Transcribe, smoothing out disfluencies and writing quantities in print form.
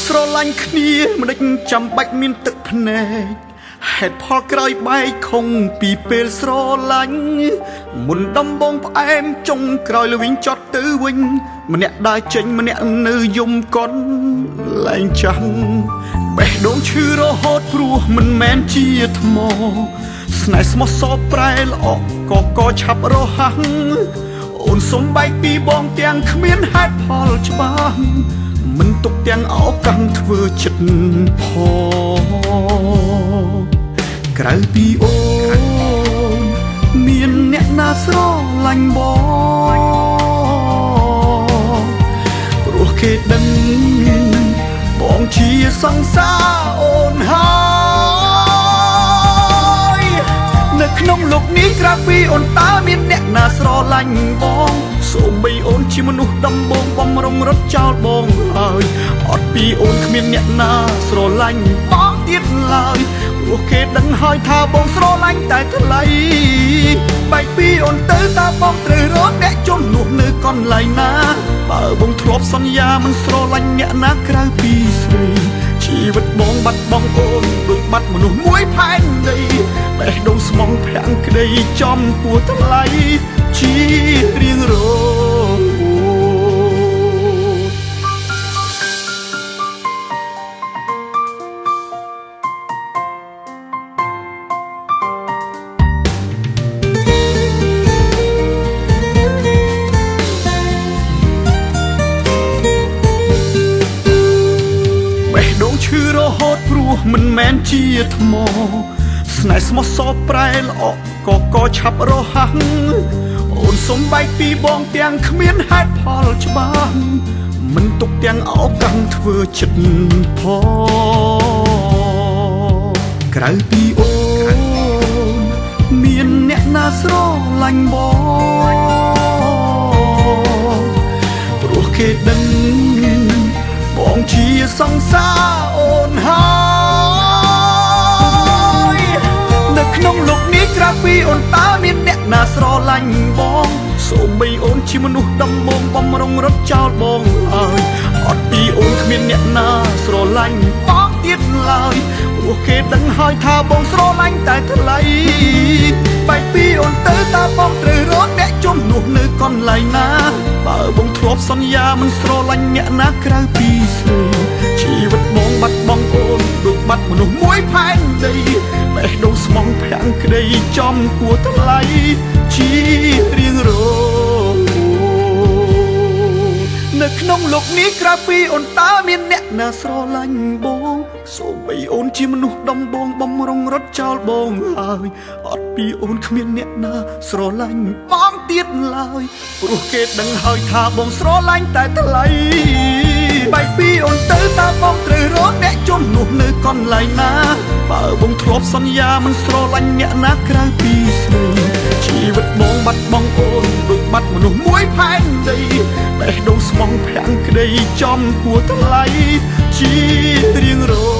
ស្រឡាញ់គ្នាមិនដេចចាំបាច់មានទឹកភ្នែកហេតុផលក្រោយបែកខុងពីពេលស្រឡាញ់មុនដំបងផ្អែមចុងក្រោយល្វីងចត់ទៅវិញម្នាក់ដើរចេញម្នាក់នៅយំកន់លែងចាំងបេះដូងឈឺរហូតព្រោះមិនមែនជាថ្មស្នេហ៍ស្មោះសរប្រែល្អក៏ឆាប់រហ័សអូនសុំបែកពីបងទាំងគ្មានហេតុផលច្បាស់មិនទុកទាំងអោកាំងធ្វើចិត្តផងក្រៅពីអូនមានអ្នកណាស្រឡាញ់បងព្រោះគេដឹងបងជាសង្សារអូនហើយនៅក្នុងលោកនេះក្រៅពីអូនតើមានអ្នកណាស្រឡាញ់បងសូម្បីអូនជាមនុស្សដំបងបំរុងរត់ចោលបងហើយអត់ពីអូនគ្មានអ្នកណាស្រឡាញ់បងទៀតឡើយព្រោះគេដឹងហើយថាបងស្រឡាញ់តែថ្លៃបែកពីអូនទៅតើបងត្រូវរកអ្នកជំនួសនៅកន្លែងណាបើបងធ្លាប់សន្យាមិនស្រឡាញ់អ្នកណាក្រៅពីស្រីជីវិតបងបាត់បង់អូនដូចបាត់មនុស្សមួយផែនដីបេះដូងស្មងភាំងក្តីចំពោះថ្លៃជារៀងរហូតឈឺរហូតព្រោះមិនមែនជាថ្មស្នេហ៍ស្មោះសរប្រែល្អក៏ឆាប់រហ័សអូនសុំបែកពីបងទាំងគ្មានហេតុផលច្បាស់មិនទុកទាំងអោកាំងធ្វើចិត្តផងក្រៅពីអូនមានអ្នកណាស្រឡាញ់បងព្រោះគេដឹងបងជាសង្សារអូនហើយនៅក្នុងលោកនេះក្រៅពីអូនតើមានអ្នកណាស្រឡាញ់បងសូម្បីអូនជាមនុស្សដំបងបំរុងរត់ចោលបងហើយអត់ពីអូនគ្មានអ្នកណាស្រឡាញ់បងទៀតឡើយព្រោះគេដឹងហើយថាបងស្រឡាញ់តែថ្លៃបែកពីអូនទៅតើបងត្រូវរកអ្នកជំនួសនៅកន្លែងណាបើបងធ្លាប់សន្យាមិនស្រឡាញ់អ្នកណាក្រៅពីស្រីជីវិតបងបាត់បង់អូនដូចបាត់មនុស្សមួយផែនដីបេះដូងស្មងភាំងក្តីចំពោះថ្លៃជារៀងរហូតនៅក្នុងលោកនេះក្រៅពីអូនតើមានអ្នកណាស្រឡាញ់បងសូម្បីអូនជាមនុស្សដំបងបំរុងរត់ចោលបងហើយអត់ពីអូនគ្មានអ្នកណាស្រឡាញ់បងទៀតឡើយព្រោះគេដឹងហើយថាបងស្រឡាញ់តែថ្លៃបែកពីអូនទៅតើបងត្រូវរកអ្នកជំនួសនៅកន្លែងណាបើបងធ្លាប់សន្យាមិនស្រឡាញ់អ្នកណាក្រៅពីស្រីជីវិតបងបាត់បង់អូនដូចបាត់មនុស្សមួយផែនដីបេះដូងស្មងភាំងក្តីចំពោះថ្លៃជារៀងរហូត